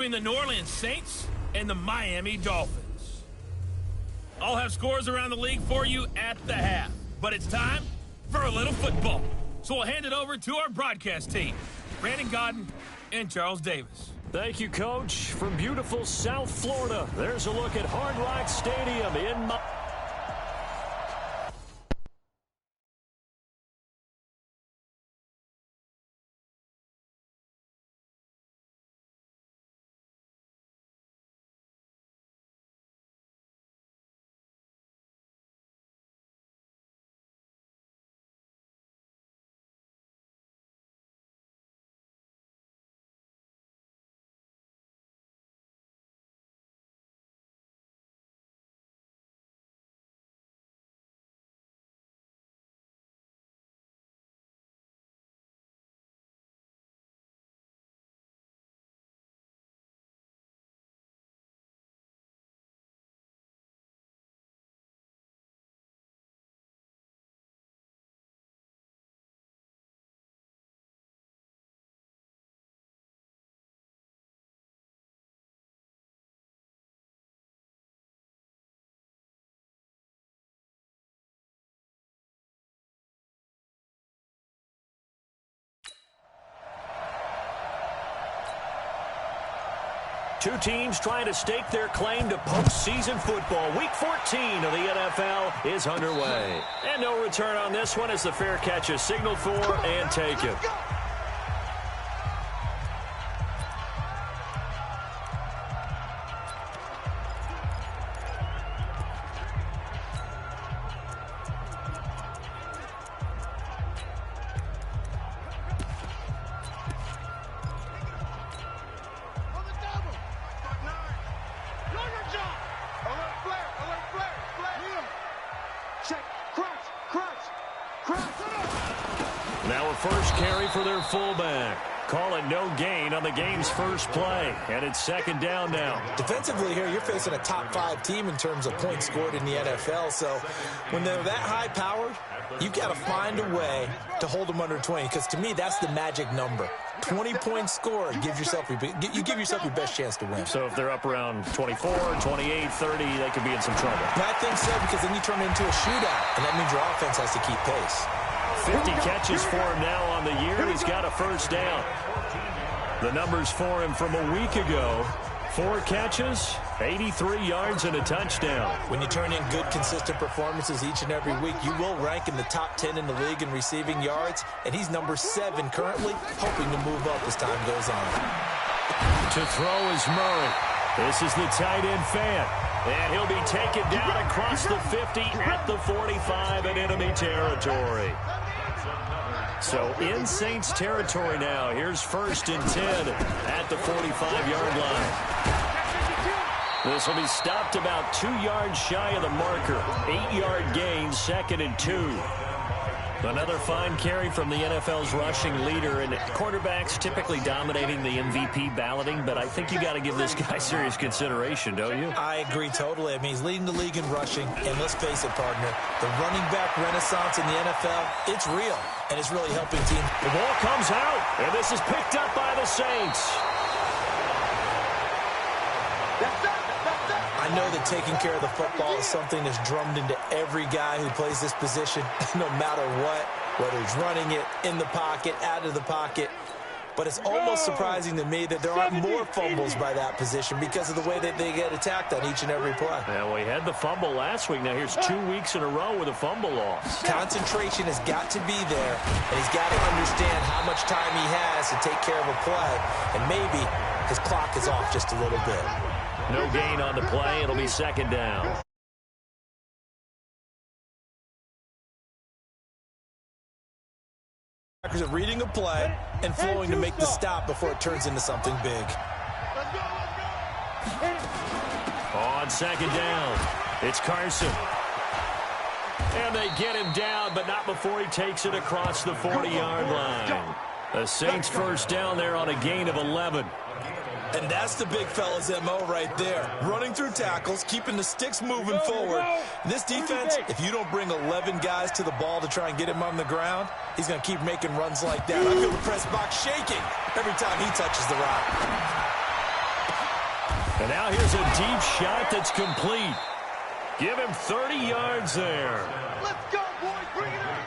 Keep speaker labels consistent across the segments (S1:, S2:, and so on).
S1: between the New Orleans Saints and the Miami Dolphins. I'll have scores around the league for you at the half, but it's time for a little football. So we'll hand it over to our broadcast team, Brandon Godden and Charles Davis.
S2: Thank you, Coach. From beautiful South Florida, there's a look at Hard Rock Stadium in two teams trying to stake their claim to postseason football. Week 14 of the NFL is underway. And no return on this one as the fair catch is signaled for and taken. Now a first carry for their fullback. Call it no gain on the game's first play. And it's second down now.
S3: Defensively here, you're facing a top 5 team in terms of points scored in the NFL. So when they're that high-powered, you've got to find a way to hold them under 20. Because to me, that's the magic number. 20 points scored, you give yourself your best chance to win.
S2: So if they're up around 24, 28, 30, they could be in some trouble.
S3: I think so, because then you turn it into a shootout, and that means your offense has to keep pace.
S2: 50 catches for him now on the year. He's got a first down. The numbers for him from a week ago: 4 catches, 83 yards, and a touchdown.
S3: When you turn in good, consistent performances each and every week, you will rank in the top 10 in the league in receiving yards, and he's number 7 currently, hoping to move up as time goes on.
S2: To throw is Murray. This is the tight end fan. And he'll be taken down across the 50 at the 45 in enemy territory. So in Saints territory now. Here's 1st and 10 at the 45-yard line. This will be stopped about 2 yards shy of the marker. 8-yard gain, 2nd and 2. Another fine carry from the NFL's rushing leader, and quarterbacks typically dominating the MVP balloting, but I think you got to give this guy serious consideration, don't you?
S3: I agree totally. I mean, he's leading the league in rushing, and let's face it, partner, the running back renaissance in the NFL, it's real, and it's really helping teams.
S2: The ball comes out, and this is picked up by the Saints.
S3: I know that taking care of the football is something that's drummed into every guy who plays this position, no matter what, whether he's running it, in the pocket, out of the pocket. But it's almost surprising to me that there aren't more fumbles by that position because of the way that they get attacked on each and every play.
S2: Well, we had the fumble last week. Now here's 2 weeks in a row with a fumble loss.
S3: Concentration has got to be there, and he's got to understand how much time he has to take care of a play, and maybe his clock is off just a little bit.
S2: No gain on the play. It'll be 2nd down.
S3: Are reading a play and flowing to make the stop before it turns into something big.
S2: On 2nd down, it's Carson. And they get him down, but not before he takes it across the 40-yard line. The Saints first down there on a gain of 11.
S3: And that's the big fella's MO right there. Running through tackles, keeping the sticks moving forward. This defense, if you don't bring 11 guys to the ball to try and get him on the ground, he's going to keep making runs like that. I feel the press box shaking every time he touches the rock.
S2: And now here's a deep shot that's complete. Give him 30 yards there.
S4: Let's go, boys. Bring it on.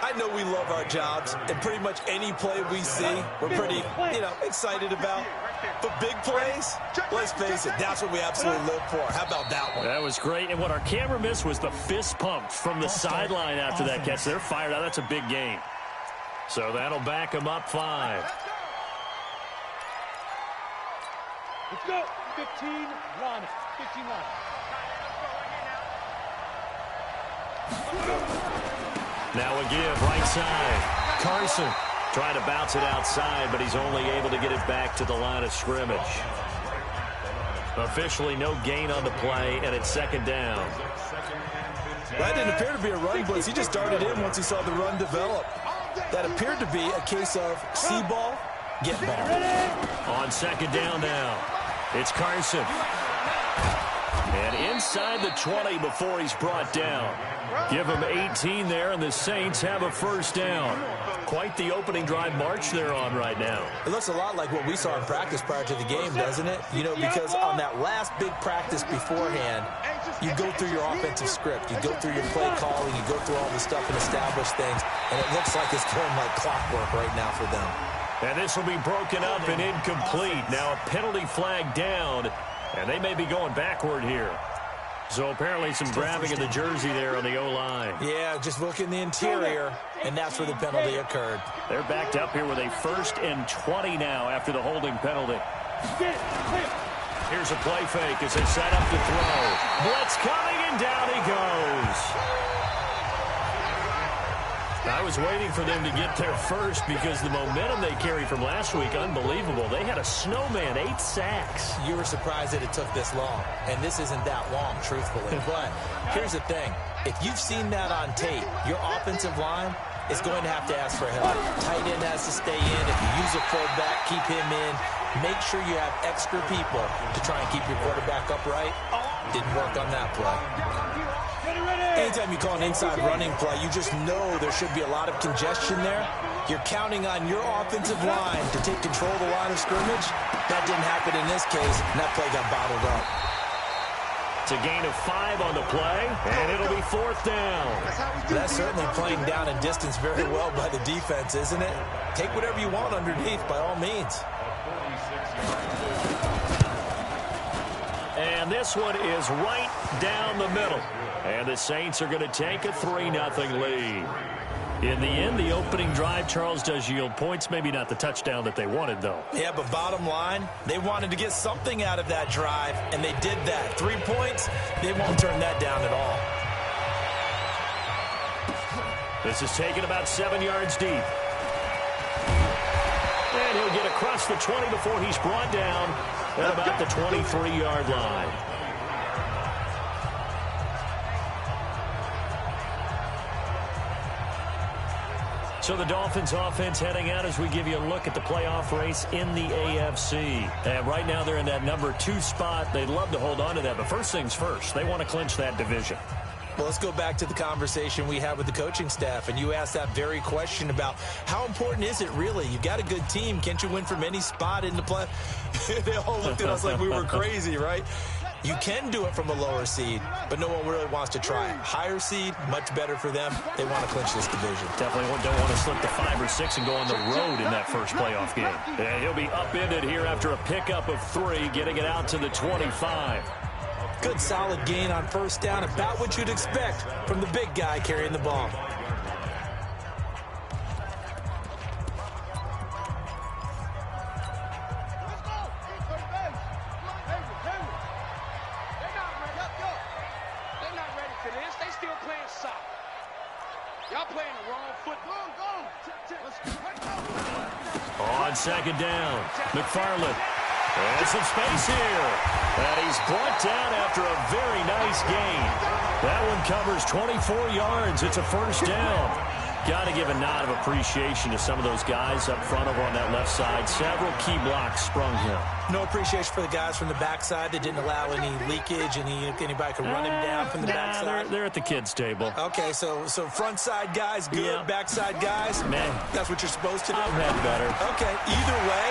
S3: I know we love our jobs, and pretty much any play we see, we're pretty, excited about. But big plays, let's face it, that's what we absolutely live for. How about that one?
S2: That was great. And what our camera missed was the fist pump from the sideline after that catch. They're fired out. That's a big game. So that'll back them up 5.
S4: Let's go. 15, run. 15, run.
S2: Now a give, right side. Carson trying to bounce it outside, but he's only able to get it back to the line of scrimmage. Officially no gain on the play, and it's 2nd down.
S3: That didn't appear to be a run blitz. He just darted in once he saw the run develop. That appeared to be a case of see ball, get ball.
S2: On 2nd down now, it's Carson. And inside the 20 before he's brought down. Give him 18 there, and the Saints have a 1st down. Quite the opening drive march they're on right now.
S3: It looks a lot like what we saw in practice prior to the game, doesn't it? Because on that last big practice beforehand, you go through your offensive script. You go through your play calling. You go through all the stuff and establish things. And it looks like it's going like clockwork right now for them.
S2: And this will be broken up and incomplete. Now a penalty flag down, and they may be going backward here. So apparently some grabbing of the jersey there on the O-line.
S3: Yeah, just look in the interior, and that's where the penalty occurred.
S2: They're backed up here with a 1st and 20 now after the holding penalty. Here's a play fake as they set up to throw. Blitz coming, and down he goes. I was waiting for them to get there first because the momentum they carried from last week, unbelievable. They had a snowman, 8 sacks.
S3: You were surprised that it took this long, and this isn't that long, truthfully. But here's the thing. If you've seen that on tape, your offensive line is going to have to ask for help. Tight end has to stay in. If you use a fullback, keep him in. Make sure you have extra people to try and keep your quarterback upright. Didn't work on that play. Anytime you call an inside running play, you just know there should be a lot of congestion there. You're counting on your offensive line to take control of the line of scrimmage. That didn't happen in this case, and that play got bottled up.
S2: It's a gain of 5 on the play, and it'll be 4th down.
S3: That's certainly playing down in distance very well by the defense, isn't it? Take whatever you want underneath, by all means.
S2: And this one is right down the middle. And the Saints are going to take a 3-0 lead. In the end, the opening drive, Charles, does yield points. Maybe not the touchdown that they wanted, though.
S3: Yeah, but bottom line, they wanted to get something out of that drive, and they did that. 3 points, they won't turn that down at all.
S2: This is taken about 7 yards deep. And he'll get across the 20 before he's brought down at about the 23-yard line. So the Dolphins offense heading out as we give you a look at the playoff race in the AFC. And right now they're in that number 2 spot. They'd love to hold on to that, but first things first, they want to clinch that division.
S3: Well, let's go back to the conversation we had with the coaching staff, and you asked that very question about how important is it really? You've got a good team. Can't you win from any spot in the play? They all looked at us like we were crazy, right? You can do it from a lower seed, but no one really wants to try it. Higher seed, much better for them. They want to clinch this division.
S2: Definitely don't want to slip to 5 or 6 and go on the road in that first playoff game. And he'll be upended here after a pickup of 3, getting it out to the 25.
S3: Good solid gain on 1st down, about what you'd expect from the big guy carrying the ball.
S2: On 2nd down, McFarland. There's some space here. And he's brought down after a very nice gain. That one covers 24 yards. It's a 1st down. Got to give a nod of appreciation to some of those guys up front over on that left side. Several key blocks sprung him.
S3: No appreciation for the guys from the backside that didn't allow any leakage, anybody could run him down from the backside.
S2: They're at the kids' table.
S3: Okay, so front side guys good, backside guys,
S2: man,
S3: that's what you're supposed to do.
S2: I've had better.
S3: Okay, either way,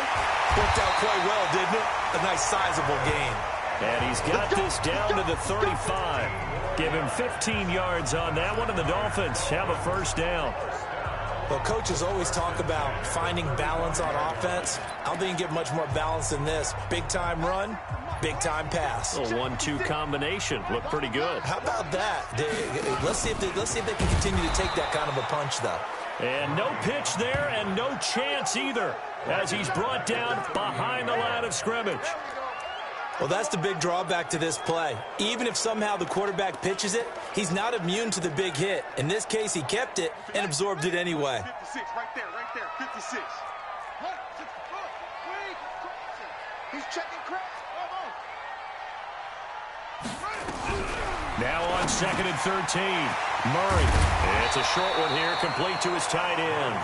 S3: worked out quite well, didn't it? A nice sizable gain.
S2: And he's got this down to the 35. Give him 15 yards on that one, and the Dolphins have a first down.
S3: Well, coaches always talk about finding balance on offense. I don't think you get much more balance than this. Big-time run, big-time pass.
S2: A 1-2 combination. Looked pretty good.
S3: How about that? Let's see if they can continue to take that kind of a punch, though.
S2: And no pitch there and no chance either as he's brought down behind the line of scrimmage.
S3: Well, that's the big drawback to this play. Even if somehow the quarterback pitches it, he's not immune to the big hit. In this case, he kept it and absorbed it anyway.
S4: 56, right there, 56. He's checking Chris.
S2: Now on 2nd and 13. Murray. It's a short one here, complete to his tight end.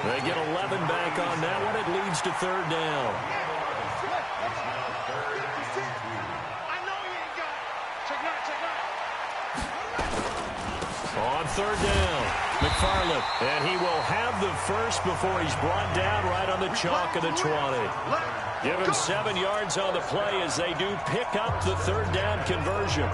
S2: They get 11 back on that one. It leads to 3rd down. On 3rd down, McFarland, and he will have the first before he's brought down right on the chalk of the 20. Give him 7 yards on the play as they do pick up the 3rd down conversion.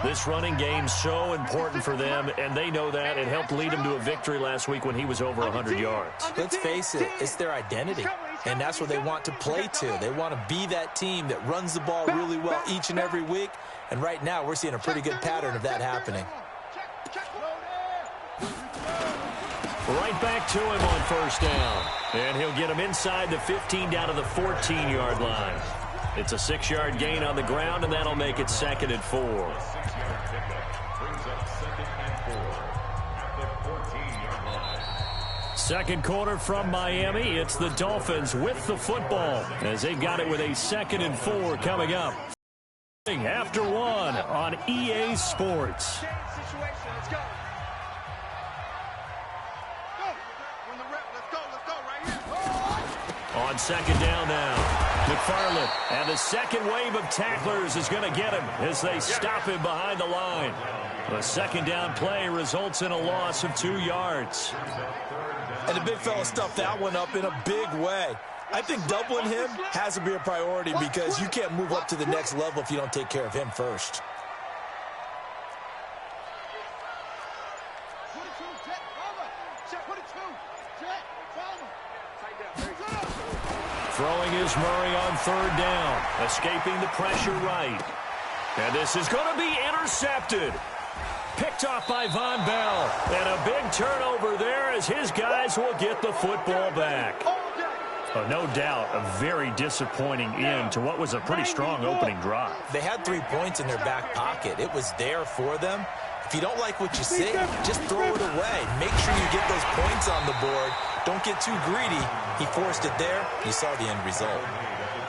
S2: This running game's so important for them, and they know that. It helped lead them to a victory last week when he was over 100 yards.
S3: Let's face it, it's their identity, and that's what they want to play to. They want to be that team that runs the ball really well each and every week, and right now we're seeing a pretty good pattern of that happening.
S2: Right back to him on 1st down. And he'll get him inside the 15 down to the 14-yard line. It's a 6-yard gain on the ground, and that'll make it 2nd and 4. Second quarter from Miami. It's the Dolphins with the football as they've got it with a 2nd and 4 coming up. After 1 on EA Sports. On 2nd down now, McFarland, and the second wave of tacklers is going to get him as they stop him behind the line. The 2nd down play results in a loss of 2 yards.
S3: And the big fella stuffed that one up in a big way. I think doubling him has to be a priority because you can't move up to the next level if you don't take care of him first.
S2: Throwing is Murray on 3rd down, escaping the pressure right. And this is going to be intercepted. Picked off by Von Bell. And a big turnover there as his guys will get the football back. Oh, no doubt a very disappointing end to what was a pretty strong opening drive.
S3: They had 3 points in their back pocket. It was there for them. If you don't like what you see, just throw it away. Make sure you get those points on the board. Don't get too greedy. He forced it there. You saw the end result.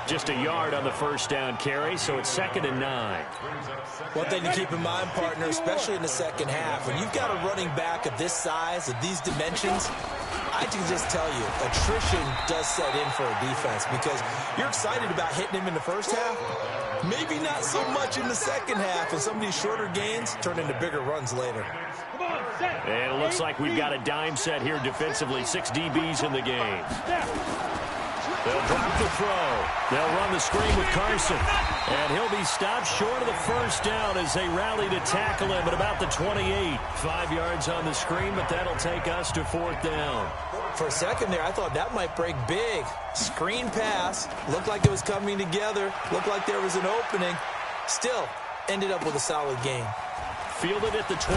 S2: Just a yard on the 1st down carry, so it's 2nd and 9.
S3: One thing to keep in mind, partner, especially in the second half, when you've got a running back of this size, of these dimensions, I can just tell you, attrition does set in for a defense because you're excited about hitting him in the first half. Maybe not so much in the second half, and some of these shorter gains turn into bigger runs later.
S2: And it looks like we've got a dime set here defensively. 6 DBs in the game. They'll drop the throw. They'll run the screen with Carson. And he'll be stopped short of the 1st down as they rally to tackle him at about the 28. 5 yards on the screen, but that'll take us to 4th down.
S3: For a second there, I thought that might break big. Screen pass. Looked like it was coming together. Looked like there was an opening. Still, ended up with a solid gain.
S2: Fielded at the 20.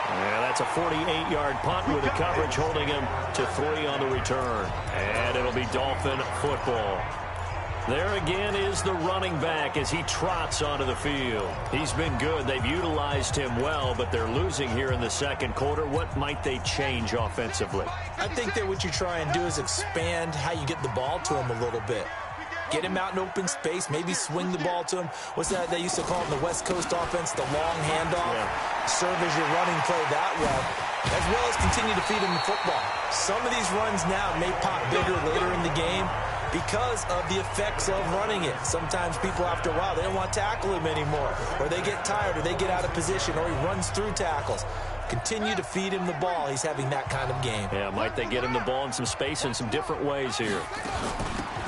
S2: Yeah, that's a 48-yard punt with the coverage holding him to 3 on the return. And it'll be Dolphin football. There again is the running back as he trots onto the field. He's been good. They've utilized him well, but they're losing here in the second quarter. What might they change offensively?
S3: I think that what you try and do is expand how you get the ball to him a little bit. Get him out in open space, maybe swing the ball to him. What's that they used to call in the West Coast offense, the long handoff? Yeah. Serve as your running play that way, as well as continue to feed him the football. Some of these runs now may pop bigger later in the game because of the effects of running it. Sometimes people, after a while, they don't want to tackle him anymore, or they get tired, or they get out of position, or he runs through tackles. Continue to feed him the ball. He's having that kind of game.
S2: Yeah, might they get him the ball in some space in some different ways here.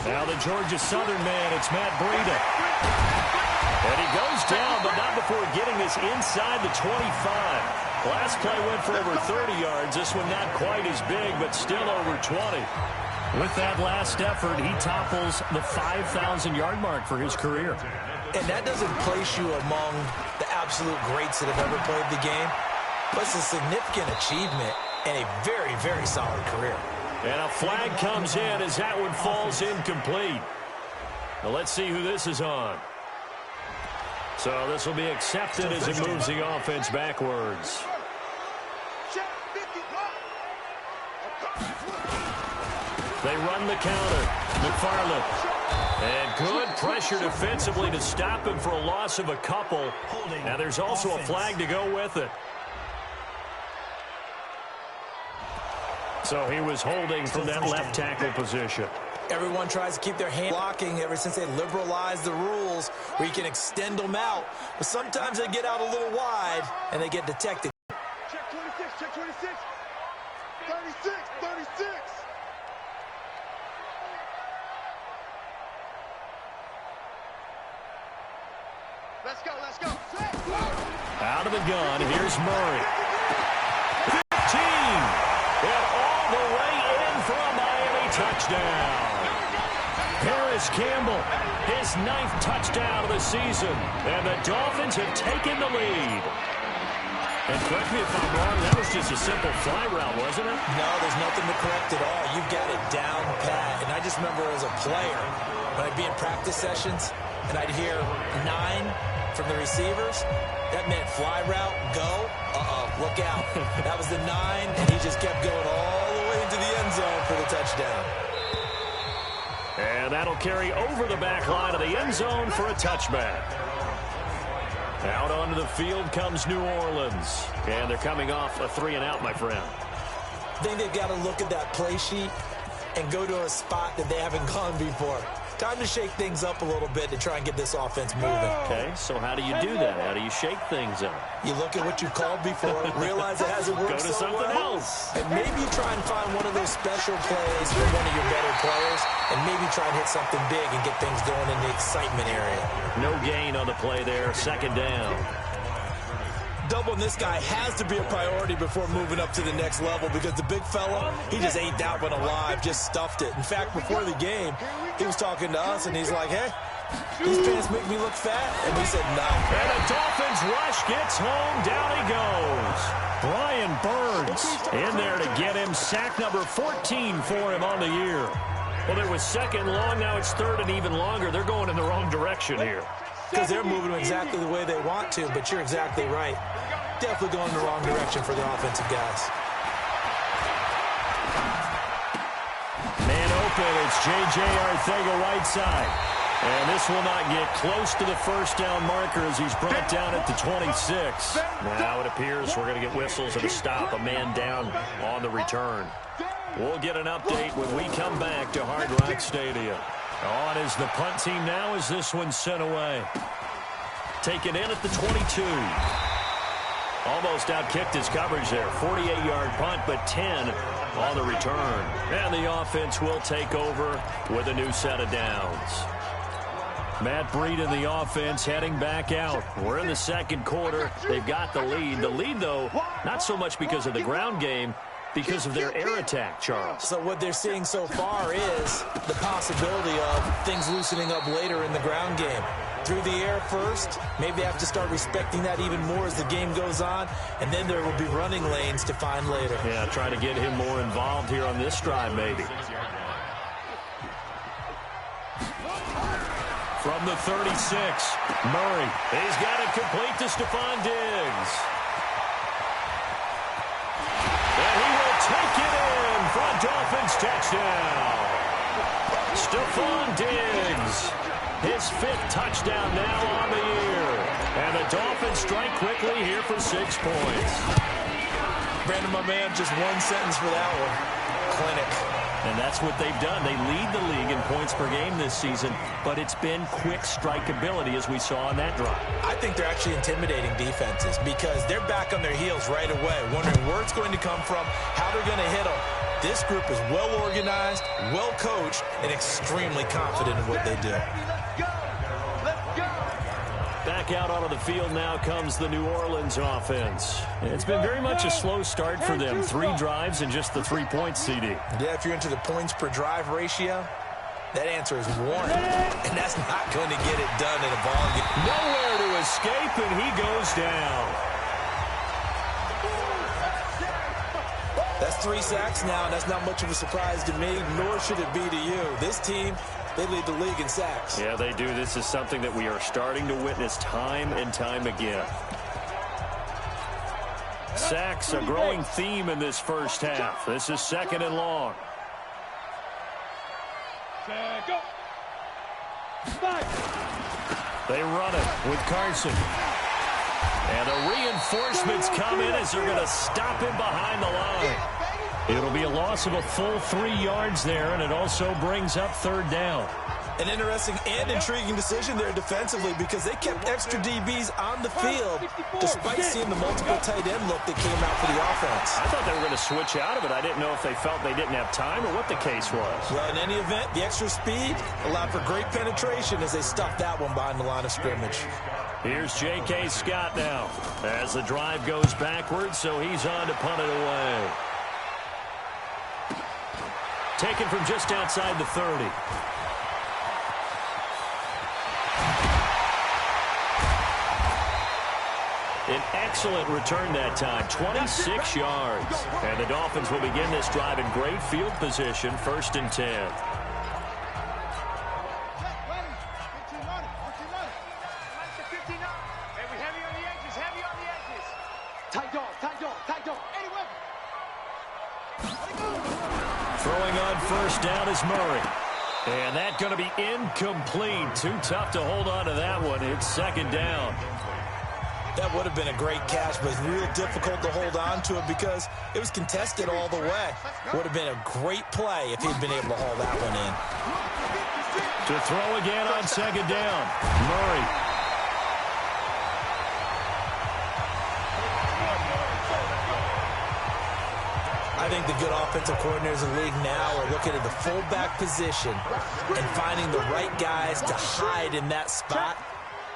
S2: Now the Georgia Southern man, it's Matt Breida. And he goes down, but not before getting this inside the 25. Last play went for over 30 yards. This one not quite as big, but still over 20. With that last effort, he topples the 5,000-yard mark for his career.
S3: And that doesn't place you among the absolute greats that have ever played the game. But it's a significant achievement and a very, very solid career.
S2: And a flag comes in as that one falls incomplete. Now let's see who this is on. So this will be accepted as it moves the offense backwards. They run the counter. McFarland. And good pressure defensively to stop him for a loss of a couple. Now there's also a flag to go with it. So he was holding from that left tackle position.
S3: Everyone tries to keep their hand blocking ever since they liberalized the rules where you can extend them out. But sometimes they get out a little wide and they get detected.
S4: Check 26, check 26. 36, 36. Let's go, let's go.
S2: Out of the gun, here's Murray. 15. And all the way in for a Miami touchdown. Harris Campbell, his 9th touchdown of the season. And the Dolphins have taken the lead. And correct me if I'm wrong, that was just a simple fly route, wasn't it?
S3: No, there's nothing to correct at all. You've got it down pat. And I just remember as a player, when I'd be in practice sessions, and I'd hear 9 from the receivers, that meant fly route, go, look out. That was the 9, and he just kept going all the way into the end zone for the touchdown.
S2: And that'll carry over the back line of the end zone for a touchback. Out onto the field comes New Orleans. And they're coming off a 3-and-out, my friend.
S3: I think they've got to look at that play sheet and go to a spot that they haven't gone before. Time to shake things up a little bit to try and get this offense moving.
S2: Okay, so how do you do that? How do you shake things up?
S3: You look at what you called before, realize it hasn't worked
S2: so well. Go to something else.
S3: And maybe you try and find one of those special plays for one of your better players, and maybe try and hit something big and get things going in the excitement area.
S2: No gain on the play there, 2nd down.
S3: Doubling this guy has to be a priority before moving up to the next level because the big fella, he just ate that one alive, just stuffed it. In fact, before the game, he was talking to us, and he's like, hey, these pants make me look fat? And we said, no.
S2: And a Dolphins rush gets home. Down he goes. Brian Burns in there to get him. Sack number 14 for him on the year. Well, there was 2nd long. Now it's 3rd and even longer. They're going in the wrong direction here.
S3: Because they're moving them exactly the way they want to, but you're exactly right. Definitely going in the wrong direction for the offensive guys.
S2: Man open, it's J.J. Arcega-Whiteside. And this will not get close to the 1st down marker as he's brought down at the 26. Now it appears we're going to get whistles and a stop, a man down on the return. We'll get an update when we come back to Hard Rock Stadium. On is the punt team now as this one's sent away. Taken in at the 22. Almost outkicked his coverage there. 48-yard punt, but 10 on the return. And the offense will take over with a new set of downs. Matt Breida in the offense heading back out. We're in the 2nd quarter. They've got the lead. The lead, though, not so much because of the ground game, because of their air attack, Charles.
S3: So what they're seeing so far is the possibility of things loosening up later in the ground game. Through the air first, maybe they have to start respecting that even more as the game goes on, and then there will be running lanes to find later.
S2: Yeah, try to get him more involved here on this drive, maybe. From the 36, Murray. He's got it complete to Stephon Diggs. And he will take it in for a Dolphins touchdown. Stephon Diggs. His 5th touchdown now on the year. And the Dolphins strike quickly here for 6 points.
S3: Brandon, my man, just one sentence for that one. Clinic.
S2: And that's what they've done. They lead the league in points per game this season, but it's been quick strikeability as we saw on that drive.
S3: I think they're actually intimidating defenses because they're back on their heels right away, wondering where it's going to come from, how they're going to hit them. This group is well organized, well coached, and extremely confident in what they do.
S2: Back out onto the field now comes the New Orleans offense. It's been very much a slow start for them. 3 drives and just the 3 points, CD.
S3: Yeah, if you're into the points per drive ratio, that answer is 1. And that's not going to get it done in a ball game.
S2: Nowhere to escape, and he goes down.
S3: That's 3 sacks now, and that's not much of a surprise to me, nor should it be to you. This team, they lead the league in sacks.
S2: Yeah, they do. This is something that we are starting to witness time and time again. Sacks, a growing theme in this first half. This is 2nd and long.
S4: Go.
S2: They run it with Carson. And the reinforcements come in as they're going to stop him behind the line. It'll be a loss of a full 3 yards there, and it also brings up 3rd down.
S3: An interesting and intriguing decision there defensively because they kept extra DBs on the field despite seeing the multiple tight end look that came out for the offense.
S2: I thought they were going to switch out of it. I didn't know if they felt they didn't have time or what the case was.
S3: Well, in any event, the extra speed allowed for great penetration as they stuffed that one behind the line of scrimmage.
S2: Here's J.K. Scott now as the drive goes backwards, so he's on to punt it away. Taken from just outside the 30. An excellent return that time, 26 yards. And the Dolphins will begin this drive in great field position, 1st and 10. Throwing on 1st down is Murray. And that's going to be incomplete. Too tough to hold on to that one. It's 2nd down.
S3: That would have been a great catch, but it's real difficult to hold on to it because it was contested all the way. Would have been a great play if he'd been able to haul that one in.
S2: To throw again on 2nd down. Murray.
S3: I think the good offensive coordinators in the league now are looking at the fullback position and finding the right guys to hide in that spot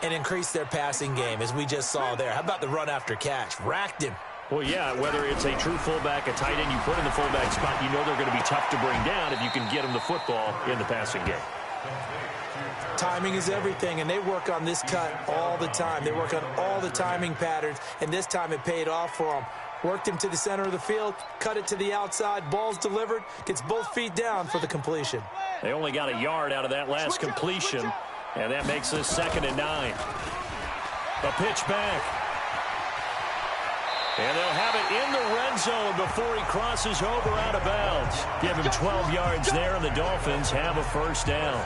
S3: and increase their passing game, as we just saw there. How about the run after catch? Racked him.
S2: Well, yeah, whether it's a true fullback, a tight end you put in the fullback spot, you know they're going to be tough to bring down if you can get them the football in the passing game.
S3: Timing is everything, and they work on this cut all the time. They work on all the timing patterns, and this time it paid off for them. Worked him to the center of the field, cut it to the outside, ball's delivered, gets both feet down for the completion.
S2: They only got a yard out of that last completion, and that makes this 2nd and 9. A pitch back. And they'll have it in the red zone before he crosses over out of bounds. Give him 12 yards there, and the Dolphins have a 1st down.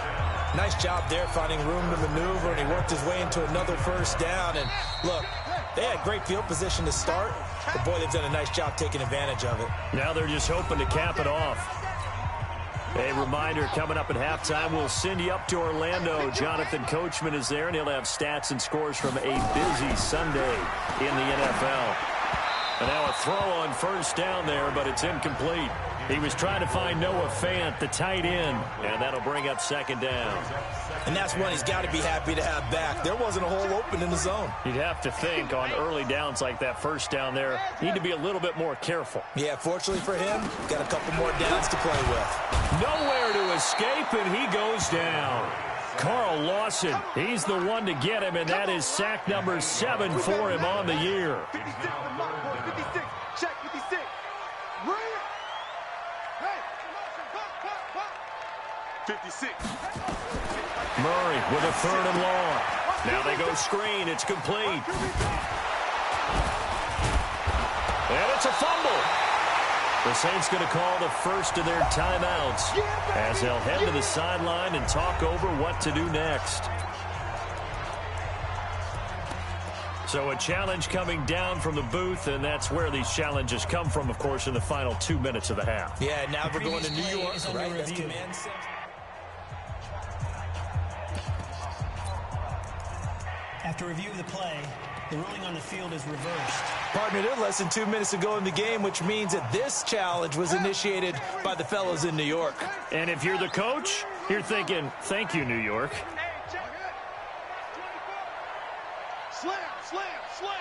S3: Nice job there finding room to maneuver, and he worked his way into another 1st down. And look, they had great field position to start, but boy, they've done a nice job taking advantage of it.
S2: Now they're just hoping to cap it off. A reminder, coming up at halftime, we'll send you up to Orlando. Jonathan Coachman is there, and he'll have stats and scores from a busy Sunday in the NFL. And now a throw on 1st down there, but it's incomplete. He was trying to find Noah Fant, the tight end, and that'll bring up 2nd down.
S3: And that's one he's got to be happy to have back. There wasn't a hole open in the zone.
S2: You'd have to think on early downs like that 1st down there, need to be a little bit more careful.
S3: Yeah, fortunately for him, got a couple more downs to play with.
S2: Nowhere to escape, and he goes down. Carl Lawson, he's the one to get him, and that is sack number 7 for him on the year.
S4: 56, check 56. Bring it. Hey, 56.
S2: Murray with a 3rd and long. Now they go screen. It's complete. And it's a fumble. The Saints going to call the first of their timeouts as they'll head to the sideline and talk over what to do next. So a challenge coming down from the booth, and that's where these challenges come from, of course, in the final 2 minutes of the half.
S3: Yeah, now we're going to New York, right? That's command center.
S5: After review of the play, the ruling on the field is reversed.
S3: Partner, there's less than 2 minutes to go in the game, which means that this challenge was initiated by the fellows in New York.
S2: And if you're the coach, you're thinking, thank you, New York.
S4: Slam, slam, slam.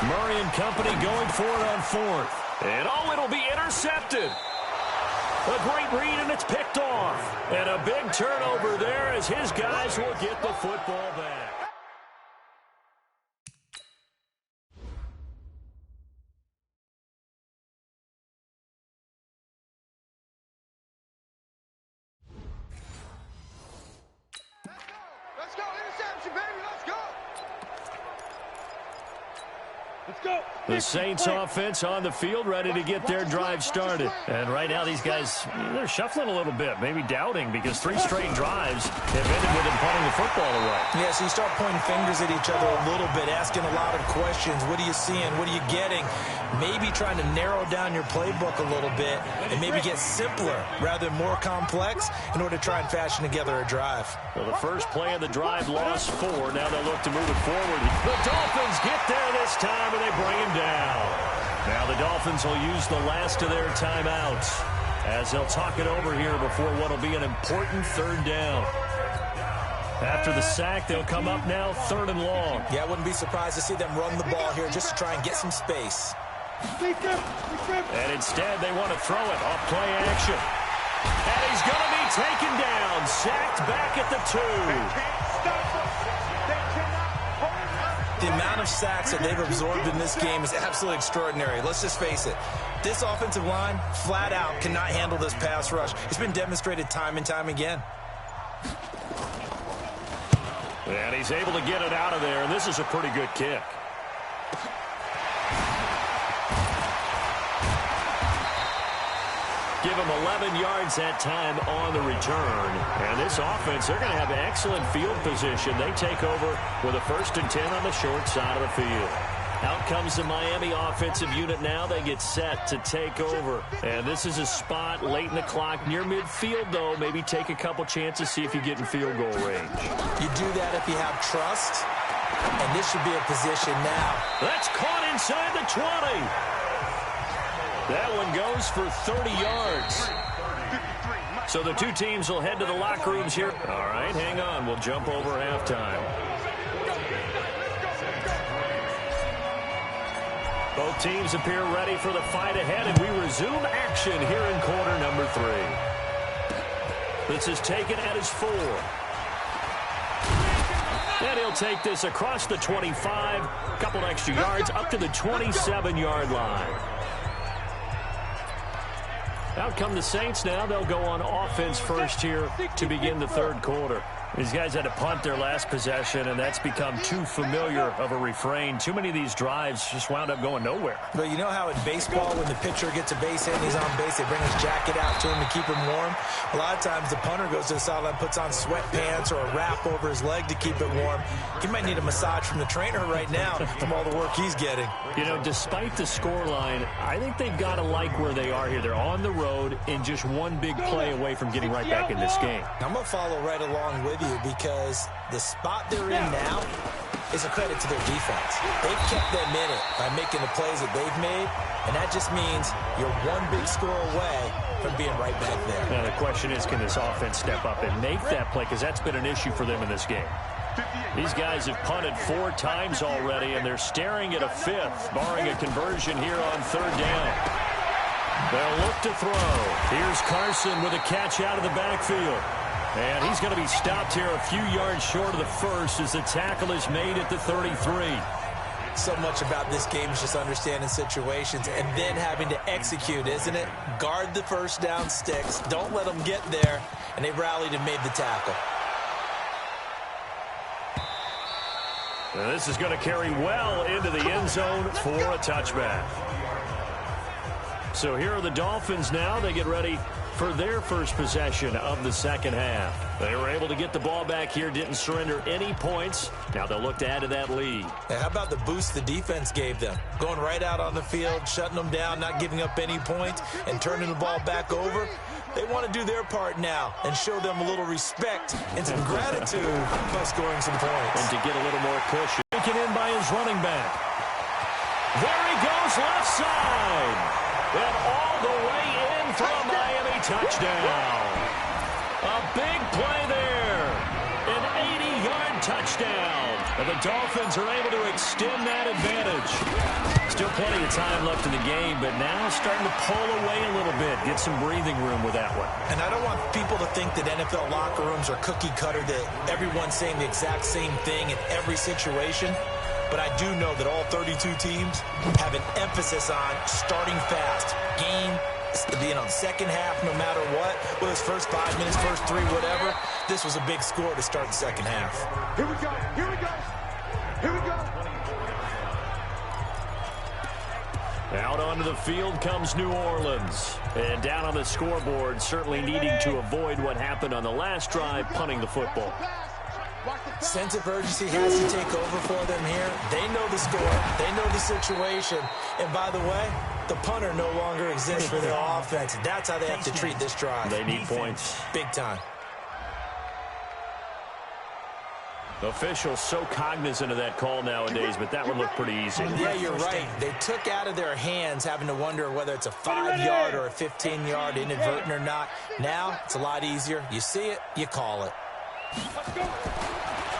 S2: Murray and company going for it on fourth. And it'll be intercepted. A great read, and it's picked off. And a big turnover there as his guys will get the football back.
S4: Let's go, interception, baby, let's go. Let's go.
S2: The Saints offense on the field, ready to get their drive started. And right now these guys, they're shuffling a little bit, maybe doubting, because 3 straight drives have ended with them punting the football away.
S3: Yeah, so you start pointing fingers at each other a little bit, asking a lot of questions. What are you seeing? What are you getting? Maybe trying to narrow down your playbook a little bit and maybe get simpler rather than more complex in order to try and fashion together a drive.
S2: Well, the first play of the drive lost 4. Now they'll look to move it forward. The Dolphins get there this time, and they bring him down. Now the Dolphins will use the last of their timeouts as they'll talk it over here before what will be an important 3rd down. After the sack, they'll come up now 3rd and long.
S3: Yeah, I wouldn't be surprised to see them run the ball here just to try and get some space.
S2: And instead, they want to throw it off play action. And he's going to be taken down, sacked back at the 2.
S3: The amount of sacks that they've absorbed in this game is absolutely extraordinary. Let's just face it. This offensive line, flat out, cannot handle this pass rush. It's been demonstrated time and time again.
S2: And he's able to get it out of there, and this is a pretty good kick. Give him 11 yards that time on the return. And this offense, they're going to have excellent field position. They take over with a 1st and 10 on the short side of the field. Out comes the Miami offensive unit now. They get set to take over. And this is a spot late in the clock near midfield, though. Maybe take a couple chances, see if you get in field goal range.
S3: You do that if you have trust. And this should be a position now.
S2: That's caught inside the 20. That one goes for 30 yards. So the 2 teams will head to the locker rooms here. All right, hang on. We'll jump over halftime. Both teams appear ready for the fight ahead, and we resume action here in quarter number 3. This is taken at his 4. And he'll take this across the 25, a couple extra yards, up to the 27-yard line. Out come the Saints now. They'll go on offense first here to begin the 3rd quarter. These guys had to punt their last possession, and that's become too familiar of a refrain. Too many of these drives just wound up going nowhere.
S3: But you know how in baseball, when the pitcher gets a base hit and he's on base, they bring his jacket out to him to keep him warm? A lot of times the punter goes to the sideline, puts on sweatpants or a wrap over his leg to keep it warm. He might need a massage from the trainer right now from all the work he's getting.
S2: You know, despite the scoreline, I think they've got to like where they are here. They're on the road and just one big play away from getting right back in this game.
S3: I'm going to follow right along with you because the spot they're in now is a credit to their defense. They've kept them in it by making the plays that they've made, and that just means you're one big score away from being right back there.
S2: Now the question is, can this offense step up and make that play? Because that's been an issue for them in this game. These guys have punted 4 times already, and they're staring at a 5th, barring a conversion here on 3rd down. They'll look to throw. Here's Carson with a catch out of the backfield. And he's going to be stopped here a few yards short of the 1st as the tackle is made at the 33.
S3: So much about this game is just understanding situations and then having to execute, isn't it? Guard the 1st down sticks. Don't let them get there. And they rallied and made the tackle.
S2: And this is going to carry well into the end zone for a touchback. So here are the Dolphins now. They get ready for their first possession of the second half. They were able to get the ball back here, didn't surrender any points. Now they'll look to add to that lead.
S3: And how about the boost the defense gave them? Going right out on the field, shutting them down, not giving up any points, and turning the ball back over. They want to do their part now and show them a little respect and some gratitude by scoring some points.
S2: And to get a little more push. Taken in by his running back. There he goes, left side. And all the way in for a Miami touchdown. A big play there. An 80-yard touchdown. And the Dolphins are able to extend that advantage. Still plenty of time left in the game, but now starting to pull away a little bit. Get some breathing room with that one.
S3: And I don't want people to think that NFL locker rooms are cookie cutter, that everyone's saying the exact same thing in every situation. But I do know that all 32 teams have an emphasis on starting fast. Game, second half, no matter what. Whether it's first 5 minutes, first 3, whatever. This was a big score to start the second half.
S4: Here we go. Here we go. Here we go.
S2: Out onto the field comes New Orleans. And down on the scoreboard, certainly needing to avoid what happened on the last drive, punting the football.
S3: Sense of urgency has to take over for them here. They know the score. They know the situation. And by the way, the punter no longer exists for their offense. That's how they have to treat this drive.
S2: They need points.
S3: Big time.
S2: Officials so cognizant of that call nowadays, but that one looked pretty easy.
S3: Yeah, you're right. They took out of their hands having to wonder whether it's a 5-yard or a 15-yard, inadvertent or not. Now, it's a lot easier. You see it, you call it.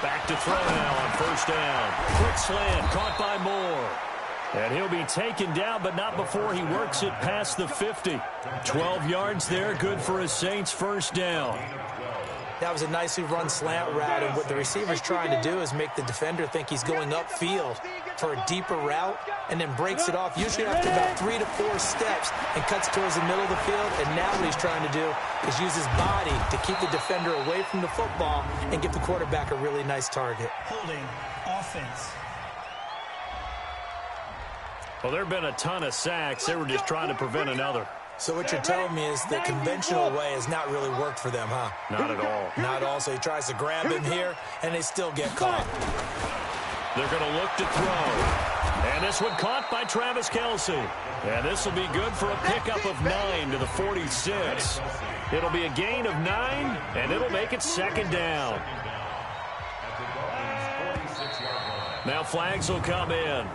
S2: Back to throw now on first down. Quick slant, caught by Moore. And he'll be taken down, but not before he works it past the 50. 12 yards there, good for a Saints first down.
S3: That was a nicely run slant route, and what the receiver's trying to do is make the defender think he's going upfield for a deeper route, and then breaks it off, usually after about 3 to 4 steps, and cuts towards the middle of the field. And now what he's trying to do is use his body to keep the defender away from the football and give the quarterback a really nice target.
S5: Holding offense.
S2: Well, there have been a ton of sacks. They were just trying to prevent another.
S3: So what you're telling me is the conventional way has not really worked for them, huh?
S2: Not at all.
S3: Not at all. So he tries to grab him here, and they still get caught.
S2: They're going to look to throw. And this one caught by Travis Kelce. And this will be good for a pickup of 9 to the 46. It'll be a gain of 9, and it'll make it second down. Now flags will come in.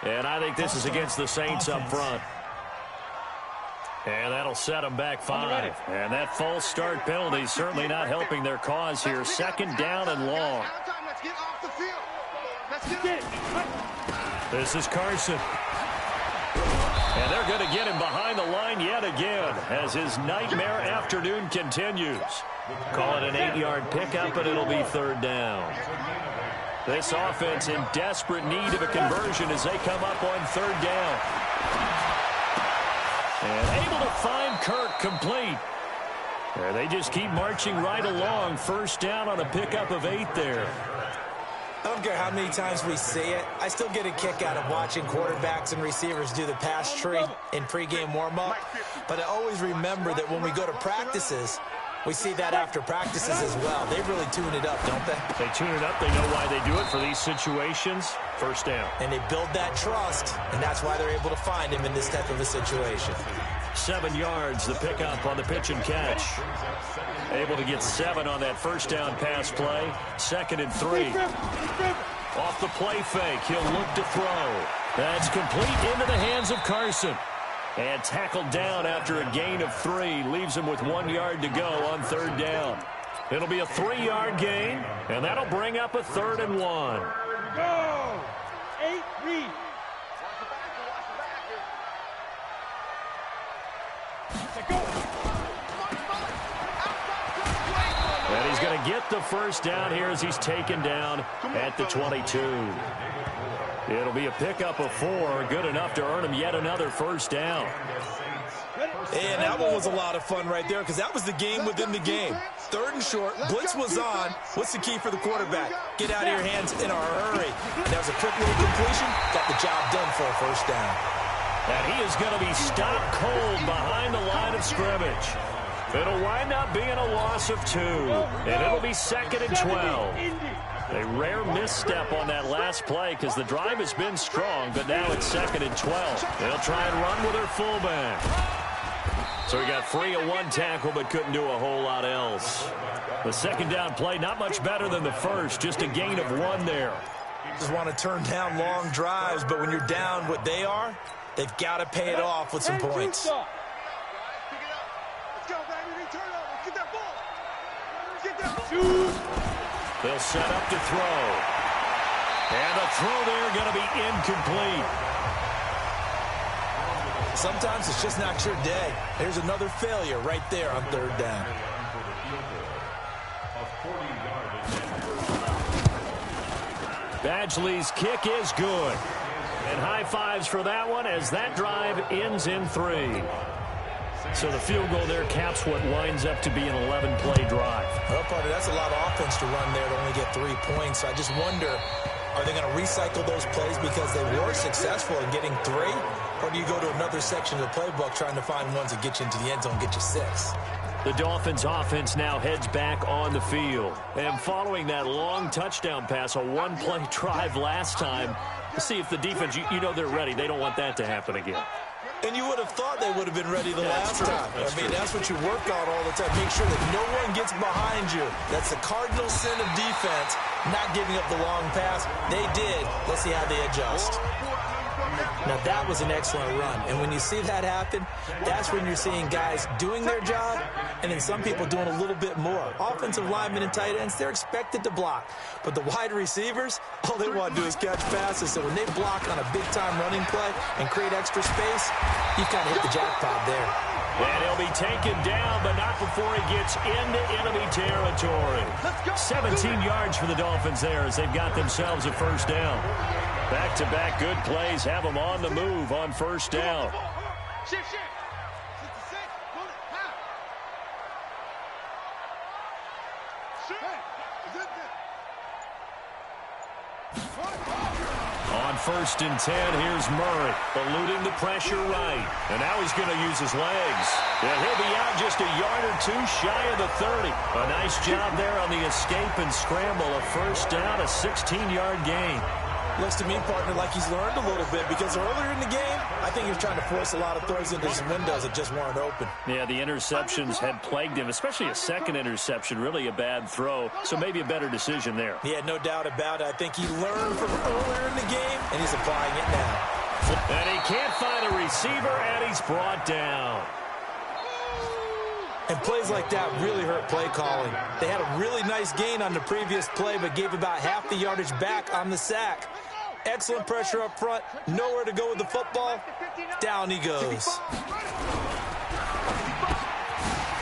S2: And I think this is against the Saints up front. And that'll set them back 5. And that false start penalty certainly not helping their cause here. Second down and long. This is Carson. And they're going to get him behind the line yet again as his nightmare afternoon continues. Call it an 8-yard pickup, and it'll be third down. This offense in desperate need of a conversion as they come up on third down. And able to find Kirk complete. And they just keep marching right along. First down on a pickup of 8 there.
S3: I don't care how many times we see it. I still get a kick out of watching quarterbacks and receivers do the pass tree in pregame warm-up. But I always remember that when we go to practices, we see that after practices as well. They really tune it up, don't they?
S2: They tune it up. They know why they do it for these situations. First down.
S3: And they build that trust, and that's why they're able to find him in this type of a situation.
S2: 7 yards, the pickup on the pitch and catch. Able to get 7 on that first down pass play. 2nd and 3. Off the play fake, he'll look to throw. That's complete into the hands of Carson. And tackled down after a gain of 3. Leaves him with 1 yard to go on third down. It'll be a 3-yard gain, and that'll bring up a 3rd and 1.
S4: Go! 8, read.
S2: And he's going to get the first down here as he's taken down at the 22. It'll be a pickup of 4, good enough to earn him yet another first down.
S3: And that one was a lot of fun right there because that was the game within the game. 3rd and short, blitz was on. What's the key for the quarterback? Get out of your hands in a hurry. And that was a quick little completion. Got the job done for a first down.
S2: And he is going to be stopped cold behind the line of scrimmage. It'll wind up being a loss of 2. And it'll be 2nd and 12. A rare misstep on that last play because the drive has been strong, but now it's 2nd and 12. They'll try and run with their fullback. So he got free of 1 tackle, but couldn't do a whole lot else. The 2nd down play, not much better than the first, just a gain of 1 there.
S3: Just want to turn down long drives, but when you're down what they are, they've got to pay it off with some points.
S4: Let's go, baby. Turn up. Let's get that ball. Get that ball.
S2: They'll set up to throw. And the throw there going to be incomplete.
S3: Sometimes it's just not your day. There's another failure right there on 3rd down.
S2: Badgley's kick is good. And high fives for that one as that drive ends in 3. So the field goal there caps what winds up to be an 11-play drive.
S3: Well, partner, that's a lot of offense to run there to only get 3 points. So I just wonder, are they going to recycle those plays because they were successful in getting 3? Or do you go to another section of the playbook trying to find ones that get you into the end zone, get you 6?
S2: The Dolphins offense now heads back on the field. And following that long touchdown pass, a 1-play drive last time, to see if the defense, you know they're ready. They don't want that to happen again.
S3: And you would have thought they would have been ready the last time. That's what you work on all the time. Make sure that no one gets behind you. That's the cardinal sin of defense, not giving up the long pass. They did. Let's see how they adjust. Now, that was an excellent run. And when you see that happen, that's when you're seeing guys doing their job and then some people doing a little bit more. Offensive linemen and tight ends, they're expected to block. But the wide receivers, all they want to do is catch passes. So when they block on a big-time running play and create extra space, you kind of hit the jackpot there.
S2: And he'll be taken down, but not before he gets into enemy territory. 17 yards for the Dolphins there as they've got themselves a first down. Back-to-back good plays have them on the move on first down. On 1st and 10, here's Murray, eluding the pressure right. And now he's going to use his legs. And he'll be out just a yard or 2 shy of the 30. A nice job there on the escape and scramble. A first down, a 16-yard gain.
S3: Looks to me, partner, like he's learned a little bit because earlier in the game, I think he was trying to force a lot of throws into some windows that just weren't open.
S2: Yeah, the interceptions had plagued him, especially a second interception, really a bad throw. So maybe a better decision there.
S3: Yeah, no doubt about it. I think he learned from earlier in the game, and he's applying it now.
S2: And he can't find a receiver, and he's brought down.
S3: And plays like that really hurt play calling. They had a really nice gain on the previous play, but gave about half the yardage back on the sack. Excellent pressure up front. Nowhere to go with the football. Down he goes.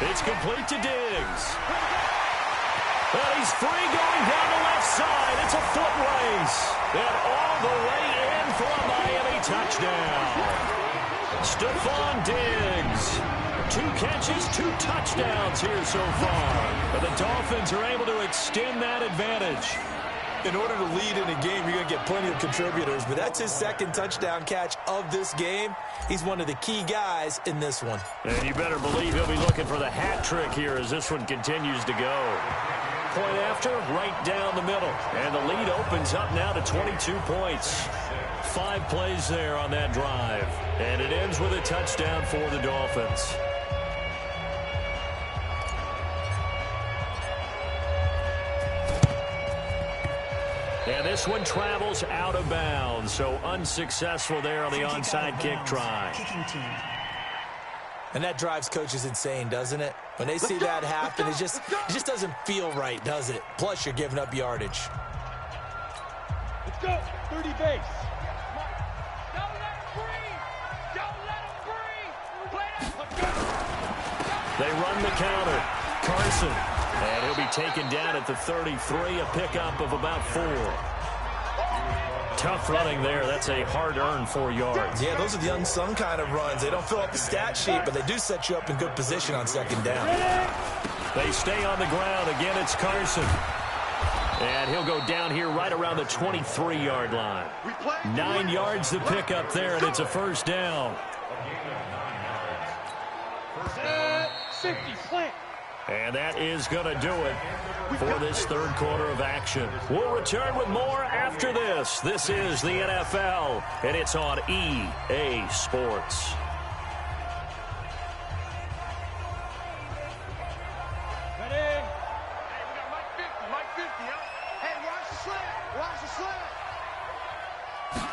S2: It's complete to Diggs. And he's free going down the left side. It's a foot race. And all the way in for a Miami touchdown. Stephon Diggs. 2 catches, 2 touchdowns here so far. But the Dolphins are able to extend that advantage.
S3: In order to lead in a game, you're going to get plenty of contributors, but that's his 2nd touchdown catch of this game. He's one of the key guys in this one.
S2: And you better believe he'll be looking for the hat trick here as this one continues to go. Point after, right down the middle. And the lead opens up now to 22 points. 5 plays there on that drive. And it ends with a touchdown for the Dolphins. And this one travels out of bounds, so unsuccessful there on the onside kick try.
S3: And that drives coaches insane, doesn't it? When they see that happen, it just doesn't feel right, does it? Plus, you're giving up yardage.
S4: Let's go. 30 base.
S2: They run the counter. Carson. And he'll be taken down at the 33, a pickup of about 4. tough running there. That's a hard-earned 4 yards.
S3: Yeah, those are the unsung kind of runs. They don't fill up the stat sheet, but they do set you up in good position on second down.
S2: They stay on the ground. Again, it's Carson. And he'll go down here right around the 23-yard line. 9 yards to pick up there, and it's a first down.
S4: Safety, slant.
S2: And that is going to do it for this third quarter of action. We'll return with more after this. This is the NFL, and it's on EA Sports.
S4: Ready? Hey, we got Mike 50, Mike 50, huh? Hey, watch the slant, watch the slant.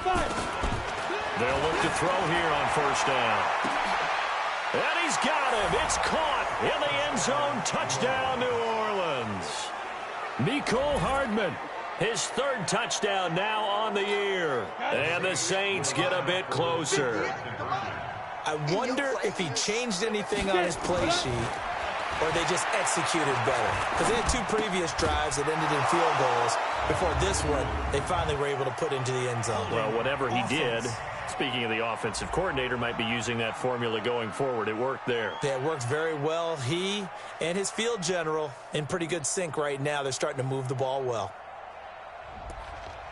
S4: 5.
S2: They'll look to throw here on first down. And he's got him. It's caught in the end zone. Touchdown, New Orleans. Mecole Hardman, his third touchdown now on the year. And the Saints get a bit closer.
S3: I wonder if he changed anything on his play sheet or they just executed better. Because they had 2 previous drives that ended in field goals. Before this one, they finally were able to put into the end zone.
S2: Well, whatever he did, speaking of the offensive coordinator, might be using that formula going forward. It worked there.
S3: Yeah, it works very well. He and his field general in pretty good sync right now. They're starting to move the ball well.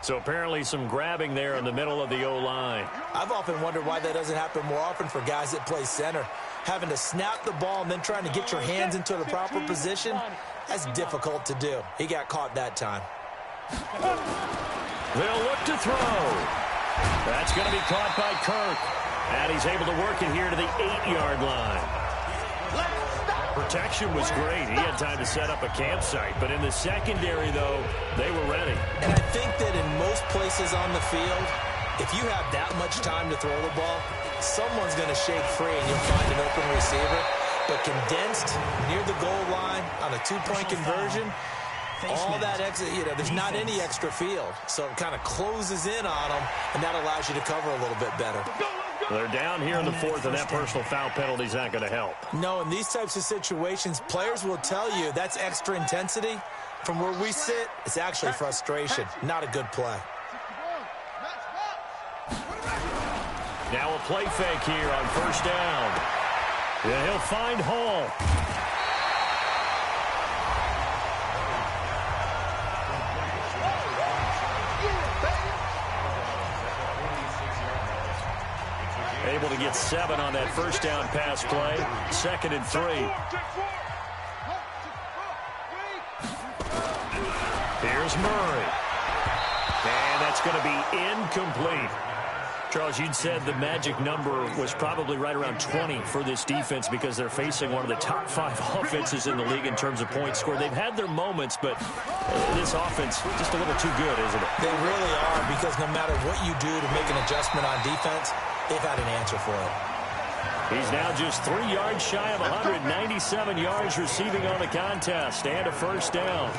S2: So apparently some grabbing there in the middle of the O-line.
S3: I've often wondered why that doesn't happen more often for guys that play center. Having to snap the ball and then trying to get your hands into the proper position, that's difficult to do. He got caught that time.
S2: They'll look to throw. That's going to be caught by Kirk. And he's able to work it here to the 8-yard line. Protection was great. He had time to set up a campsite. But in the secondary, though, they were ready.
S3: And I think that in most places on the field, if you have that much time to throw the ball, someone's going to shake free and you'll find an open receiver. But condensed near the goal line on a 2-point conversion, all that extra, there's not any extra field. So it kind of closes in on them, and that allows you to cover a little bit better.
S2: They're down here in the fourth, and that personal foul penalty is not going to help.
S3: No, in these types of situations, players will tell you that's extra intensity. From where we sit, it's actually frustration. Not a good play.
S2: Now a play fake here on first down. And he'll find Hall. Able to get 7 on that first down pass play. 2nd and 3. Here's Murray. And that's going to be incomplete. Charles, you'd said the magic number was probably right around 20 for this defense because they're facing one of the top 5 offenses in the league in terms of points scored. They've had their moments, but this offense just a little too good, isn't it?
S3: They really are, because no matter what you do to make an adjustment on defense, they've had an answer for it.
S2: He's now just 3 yards shy of 197 yards receiving on the contest and a first down.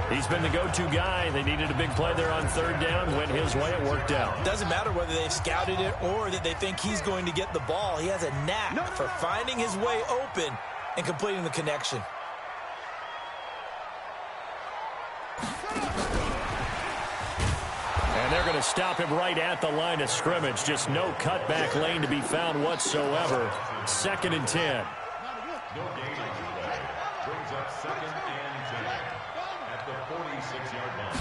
S2: He's been the go-to guy. They needed a big play there on third down. Went his way. It worked out.
S3: Doesn't matter whether they've scouted it or that they think he's going to get the ball. He has a knack for finding his way open and completing the connection.
S2: And they're going to stop him right at the line of scrimmage. Just no cutback lane to be found whatsoever. 2nd and 10.
S6: Brings up 2nd and 10 at the 46-yard line.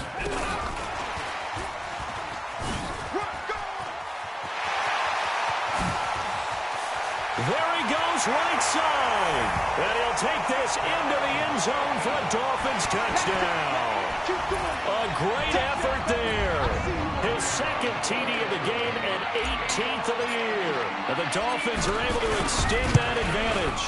S2: There he goes, right side. And he'll take this into the end zone for a Dolphins touchdown. A great effort there. His 2nd TD of the game and 18th of the year. And the Dolphins are able to extend that advantage.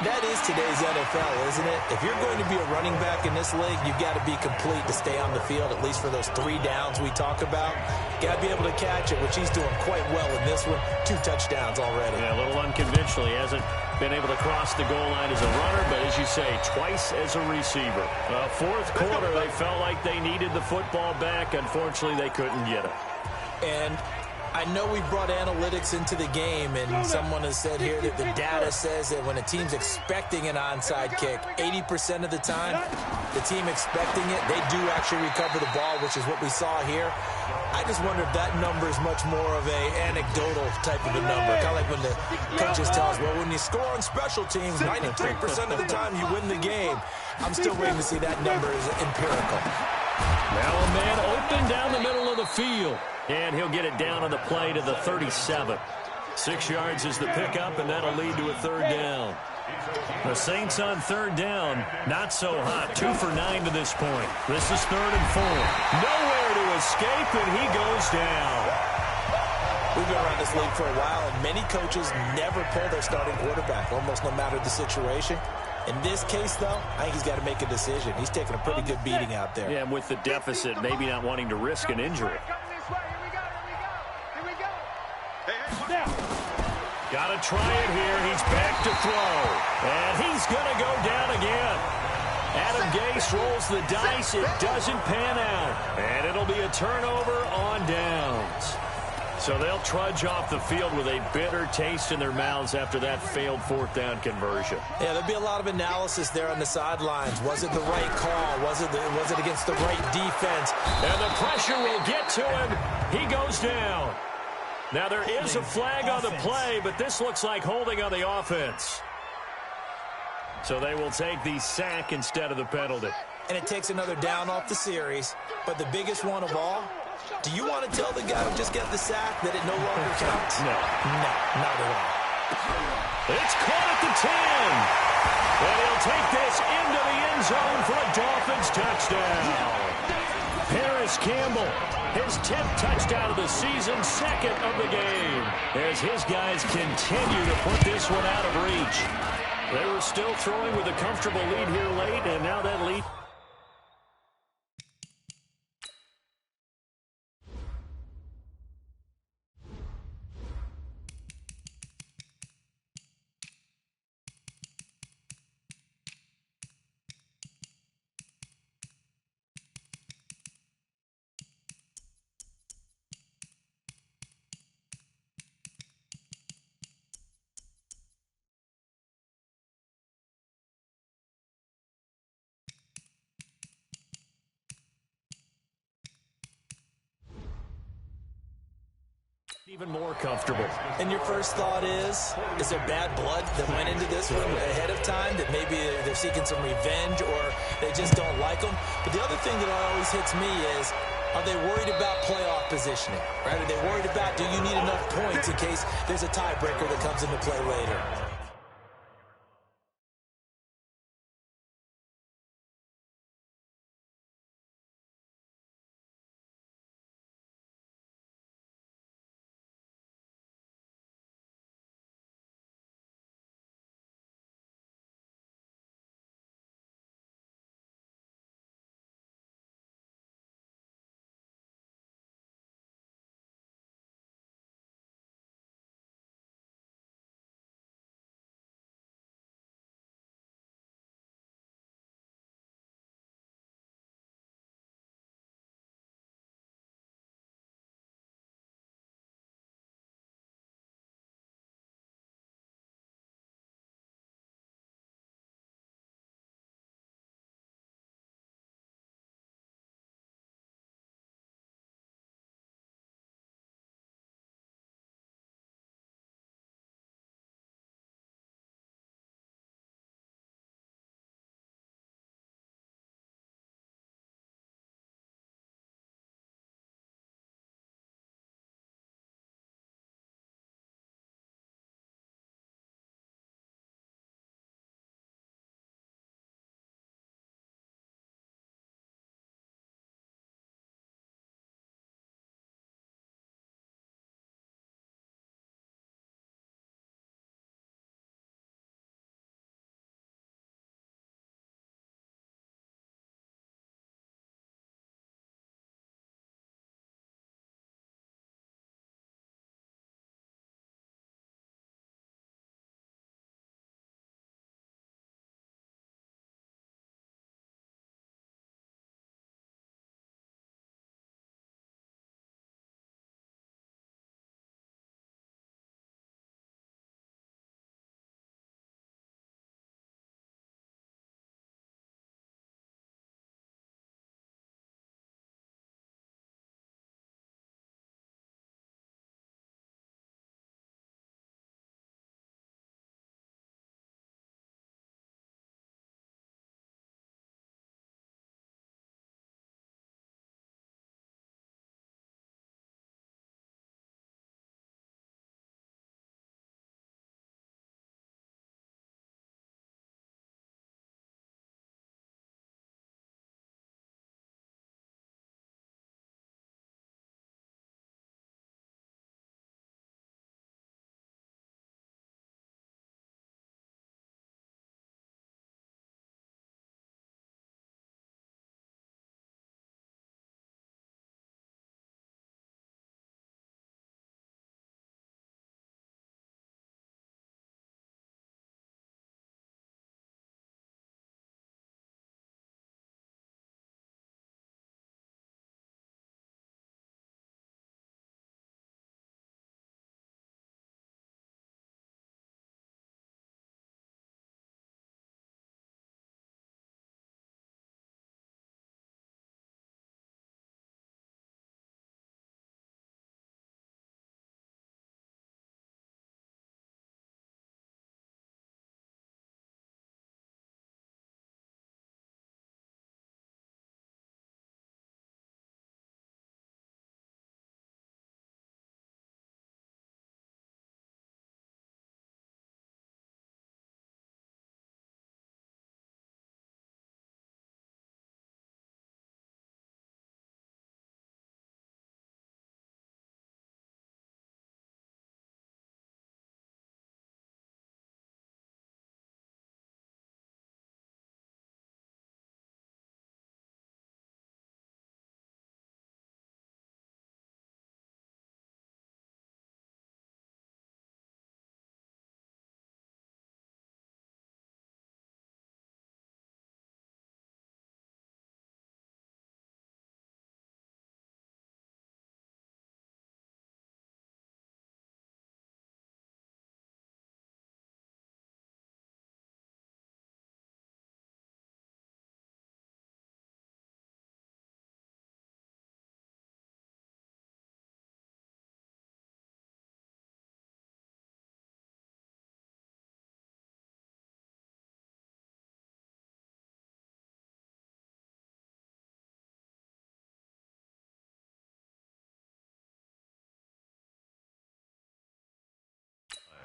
S3: That is today's NFL, isn't it? If you're going to be a running back in this league, you've got to be complete to stay on the field, at least for those 3 downs we talk about. Got to be able to catch it, which he's doing quite well in this one. 2 touchdowns already.
S2: Yeah, a little unconventional. He hasn't been able to cross the goal line as a runner, but as you say, twice as a receiver. Fourth quarter, they felt like they needed the football back. Unfortunately, they couldn't get it.
S3: And I know we brought analytics into the game, and someone has said here that the data says that when a team's expecting an onside kick, 80% of the time, the team expecting it, they do actually recover the ball, which is what we saw here. I just wonder if that number is much more of a anecdotal type of a number. Kind of like when the coaches tell us, well, when you score on special teams, 93% of the time you win the game. I'm still waiting to see that number is empirical.
S2: Now a man open down the middle of the field. And he'll get it down on the play to the 37. 6 yards is the pickup, and that'll lead to a third down. The Saints on third down, not so hot. 2 for 9 to this point. This is 3rd and 4. Nowhere to escape, and he goes down.
S3: We've been around this league for a while, and many coaches never pull their starting quarterback, almost no matter the situation. In this case, though, I think he's got to make a decision. He's taking a pretty good beating out there.
S2: Yeah, and with the deficit, maybe not wanting to risk an injury. Got to try it here. He's back to throw. And he's going to go down again. Adam Gase rolls the dice. It doesn't pan out. And it'll be a turnover on downs. So they'll trudge off the field with a bitter taste in their mouths after that failed 4th down conversion.
S3: Yeah, there'll be a lot of analysis there on the sidelines. Was it the right call? Was it against the right defense?
S2: And the pressure will get to him. He goes down. Now there is a flag on the play, but this looks like holding on the offense. So they will take the sack instead of the penalty.
S3: And it takes another down off the series. But the biggest one of all, do you want to tell the guy who just got the sack that it no longer counts?
S2: No.
S3: No, not at all.
S2: It's caught at the 10. And he'll take this into the end zone for a Dolphins touchdown. Paris Campbell, his 10th touchdown of the season, 2nd of the game, as his guys continue to put this one out of reach. They were still throwing with a comfortable lead here late, and now that lead even more comfortable.
S3: And your first thought is there bad blood that went into this one ahead of time, that maybe they're seeking some revenge or they just don't like them? But the other thing that always hits me is, are they worried about playoff positioning? Right? Are they worried about, do you need enough points in case there's a tiebreaker that comes into play later?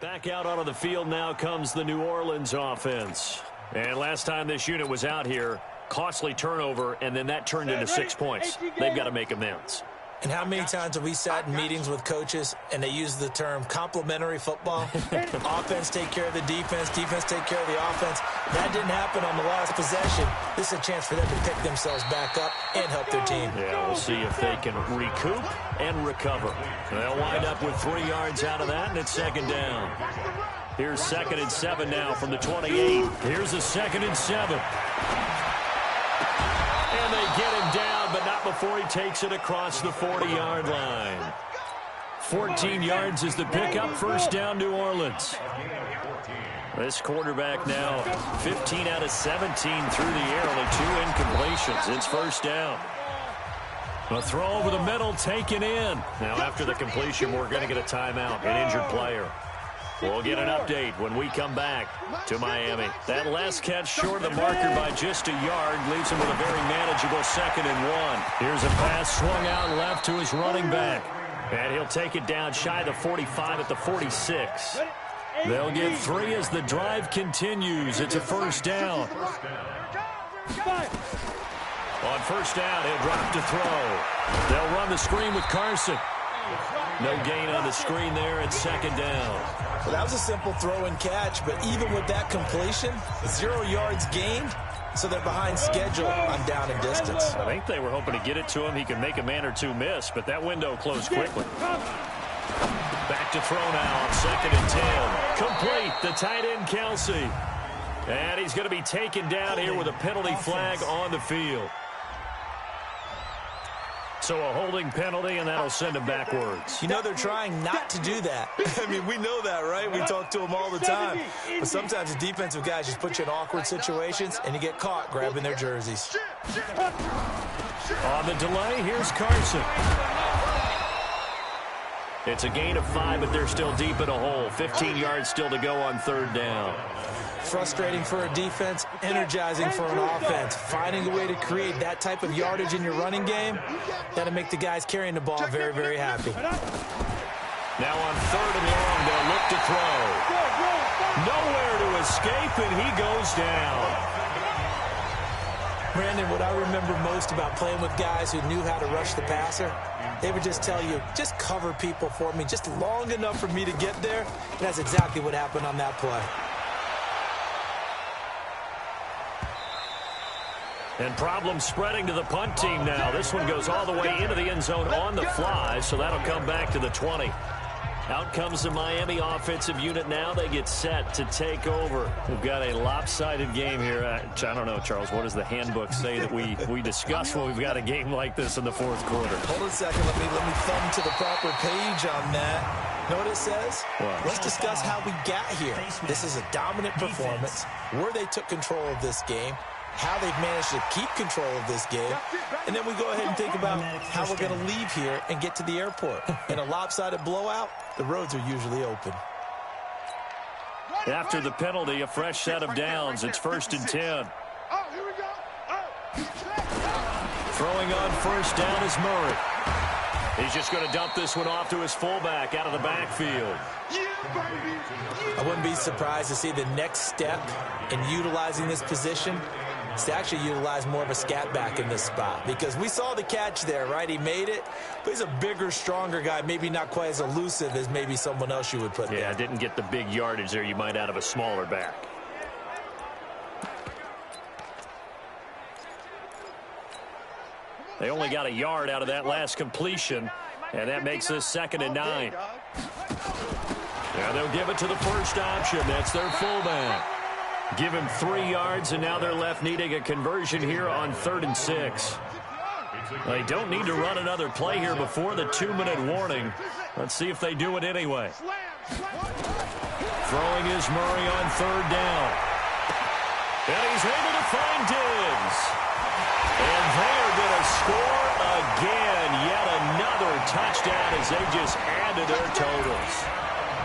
S2: Back out onto the field now comes the New Orleans offense. And last time this unit was out here, costly turnover, and then that turned into 6 points. They've got to make amends.
S3: And how many times have we sat in meetings with coaches and they use the term complementary football? Offense take care of the defense, defense take care of the offense. That didn't happen on the last possession. This is a chance for them to pick themselves back up and help their team.
S2: Yeah, we'll see if they can recoup and recover. They'll wind up with 3 yards out of that, and it's second down. Here's 2nd and 7 now from the 28. Here's a 2nd and 7. And they get him down, but not before he takes it across the 40-yard line. 14 yards is the pickup. First down, New Orleans. This quarterback now 15 out of 17 through the air. Only 2 incompletions. It's first down. A throw over the middle taken in. Now after the completion, we're going to get a timeout. An injured player. We'll get an update when we come back to Miami. That last catch short of the marker by just a yard leaves him with a very manageable 2nd and 1. Here's a pass swung out left to his running back. And he'll take it down shy of the 45 at the 46. They'll get 3 as the drive continues. It's a first down. On first down, he'll drop to throw. They'll run the screen with Carson. No gain on the screen there at 2nd down.
S3: Well, that was a simple throw and catch, but even with that completion, 0 yards gained, so they're behind schedule on down and distance.
S2: I think they were hoping to get it to him. He could make a man or 2 miss, but that window closed quickly. Back to throw now on 2nd and 10. Complete, the tight end Kelsey. And he's going to be taken down here with a penalty flag on the field. So a holding penalty, and that'll send him backwards.
S3: You know they're trying not to do that. I mean, we know that, right? We talk to them all the time. But sometimes the defensive guys just put you in awkward situations, and you get caught grabbing their jerseys.
S2: On the delay, here's Carson. It's a gain of 5, but they're still deep in a hole. 15 yards still to go on 3rd down.
S3: Frustrating for a defense, energizing for an offense. Finding a way to create that type of yardage in your running game, that'll make the guys carrying the ball very, very happy.
S2: Now on 3rd and long, they'll look to throw. Nowhere to escape, and he goes down.
S3: Brandon, what I remember most about playing with guys who knew how to rush the passer, they would just tell you, just cover people for me, just long enough for me to get there. And that's exactly what happened on that play.
S2: And problems spreading to the punt team now. This one goes all the way into the end zone on the fly, so that'll come back to the 20. Out comes the Miami offensive unit now. They get set to take over. We've got a lopsided game here. I don't know, Charles, what does the handbook say that we discuss when we've got a game like this in the 4th quarter?
S3: Hold on a second. Let me thumb to the proper page on that. Know what it says?
S2: What?
S3: Let's discuss how we got here. This is a dominant performance, where they took control of this game, how they've managed to keep control of this game, and then we go ahead and think about how we're going to leave here and get to the airport. In a lopsided blowout, the roads are usually open.
S2: After the penalty, a fresh set of downs. It's 1st and 10. Throwing on first down is Murray. He's just going to dump this one off to his fullback out of the backfield.
S3: I wouldn't be surprised to see the next step in utilizing this position is to actually utilize more of a scat back in this spot, because we saw the catch there, right? He made it, but he's a bigger, stronger guy, maybe not quite as elusive as maybe someone else you would put there.
S2: Yeah, didn't get the big yardage there you might out of a smaller back. They only got a yard out of that last completion, and that makes this 2nd and 9. Now they'll give it to the first option. That's their fullback. Give him 3 yards, and now they're left needing a conversion here on 3rd and 6. They don't need to run another play here before the 2-minute warning. Let's see if they do it anyway. Throwing is Murray on 3rd down. And he's able to find Diggs. And they are going to score again. Yet another touchdown as they just add to their totals.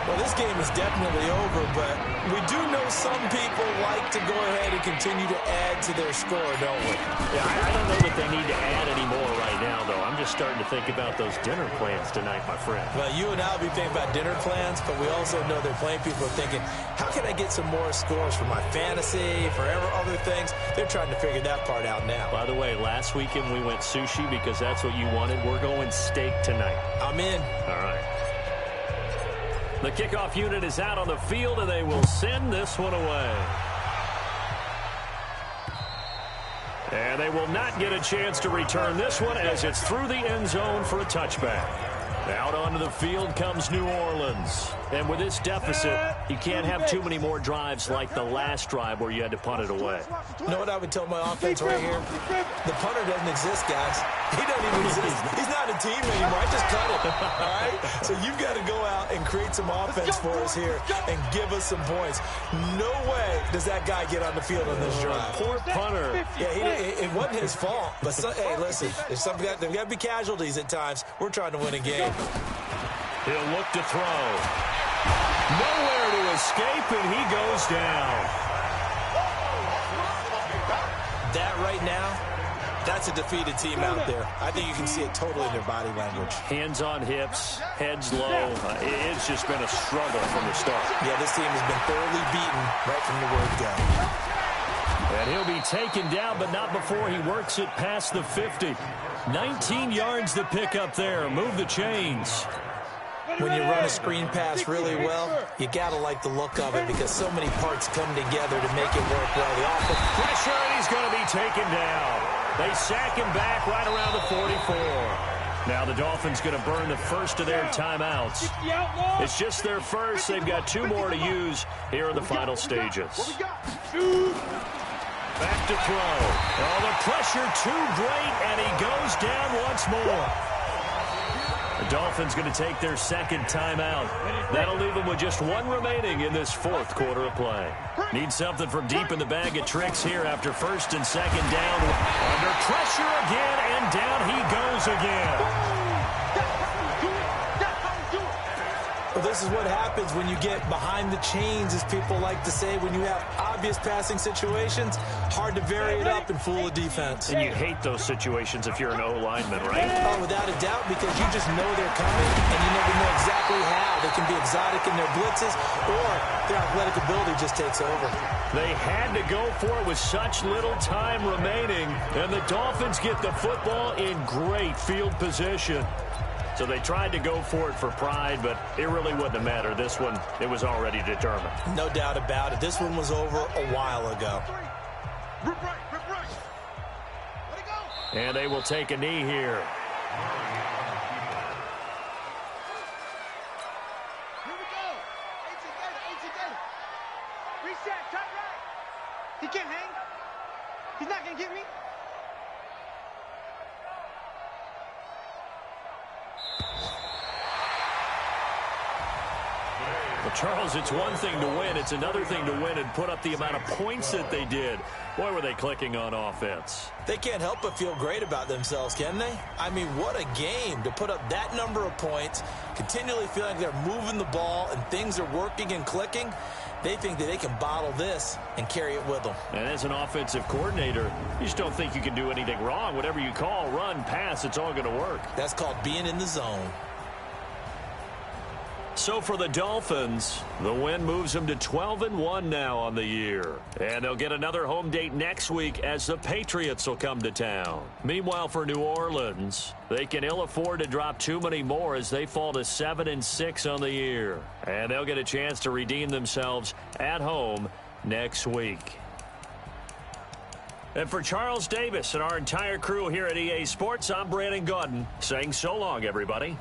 S3: Well, this game is definitely over, but we do know some people like to go ahead and continue to add to their score, don't we?
S2: Yeah, I don't know that they need to add any more right now, though. I'm just starting to think about those dinner plans tonight, my friend.
S3: Well, you and I will be thinking about dinner plans, but we also know they're playing people are thinking, how can I get some more scores for my fantasy, for other things? They're trying to figure that part out now.
S2: By the way, last weekend we went sushi because that's what you wanted. We're going steak tonight.
S3: I'm in.
S2: All right. The kickoff unit is out on the field, and they will send this one away. And they will not get a chance to return this one as it's through the end zone for a touchback. Out onto the field comes New Orleans. And with this deficit, you can't have too many more drives like the last drive where you had to punt it away.
S3: You know what I would tell my offense right here? The punter doesn't exist, guys. He doesn't even exist. He's not a team anymore. I just cut it, all right? So you've got to go out and create some offense for us here and give us some points. No way does that guy get on the field on this drive.
S2: Poor punter.
S3: Yeah, it wasn't his fault. But, hey, listen, there's got to be casualties at times. We're trying to win a game.
S2: He'll look to throw. Nowhere to escape, and he goes down.
S3: That right now, that's a defeated team out there. I think you can see it totally in their body language.
S2: Hands on hips, heads low. It's just been a struggle from the start.
S3: Yeah, this team has been thoroughly beaten right from the word go.
S2: And he'll be taken down, but not before he works it past the 50. 19 yards to pick up there. Move the chains.
S3: When you run a screen pass really well, you got to like the look of it because so many parts come together to make it work well. The offense
S2: pressure, and he's going to be taken down. They sack him back right around the 44. Now the Dolphins going to burn the first of their timeouts. It's just their first. They've got 2 more to use here in the final stages. Back to throw. Oh, the pressure too great, and he goes down once more. The Dolphins going to take their second timeout. That'll leave them with just 1 remaining in this 4th quarter of play. Need something from deep in the bag of tricks here after 1st and 2nd down. Under pressure again, and down he goes again.
S3: Well, this is what happens when you get behind the chains, as people like to say. When you have obvious passing situations, hard to vary it up and fool a defense.
S2: And you hate those situations if you're an O-lineman, right?
S3: Oh, without a doubt, because you just know they're coming, and you never know exactly how. They can be exotic in their blitzes, or their athletic ability just takes over.
S2: They had to go for it with such little time remaining, and the Dolphins get the football in great field position. So they tried to go for it for pride, but it really wouldn't have mattered. This one, it was already determined.
S3: No doubt about it. This one was over a while ago.
S2: And they will take a knee here.
S4: Here we go. 18 data. Reset, cut right. He can't hang. He's not going to get me.
S2: Well, Charles, it's one thing to win. It's another thing to win and put up the amount of points that they did. Boy, were they clicking on offense.
S3: They can't help but feel great about themselves, can they? I mean, what a game to put up that number of points, continually feeling like they're moving the ball and things are working and clicking. They think that they can bottle this and carry it with them.
S2: And as an offensive coordinator, you just don't think you can do anything wrong. Whatever you call, run, pass, it's all going to work.
S3: That's called being in the zone.
S2: So for the Dolphins, the win moves them to 12-1 now on the year. And they'll get another home date next week as the Patriots will come to town. Meanwhile, for New Orleans, they can ill afford to drop too many more as they fall to 7-6 on the year. And they'll get a chance to redeem themselves at home next week. And for Charles Davis and our entire crew here at EA Sports, I'm Brandon Gaudin saying so long, everybody.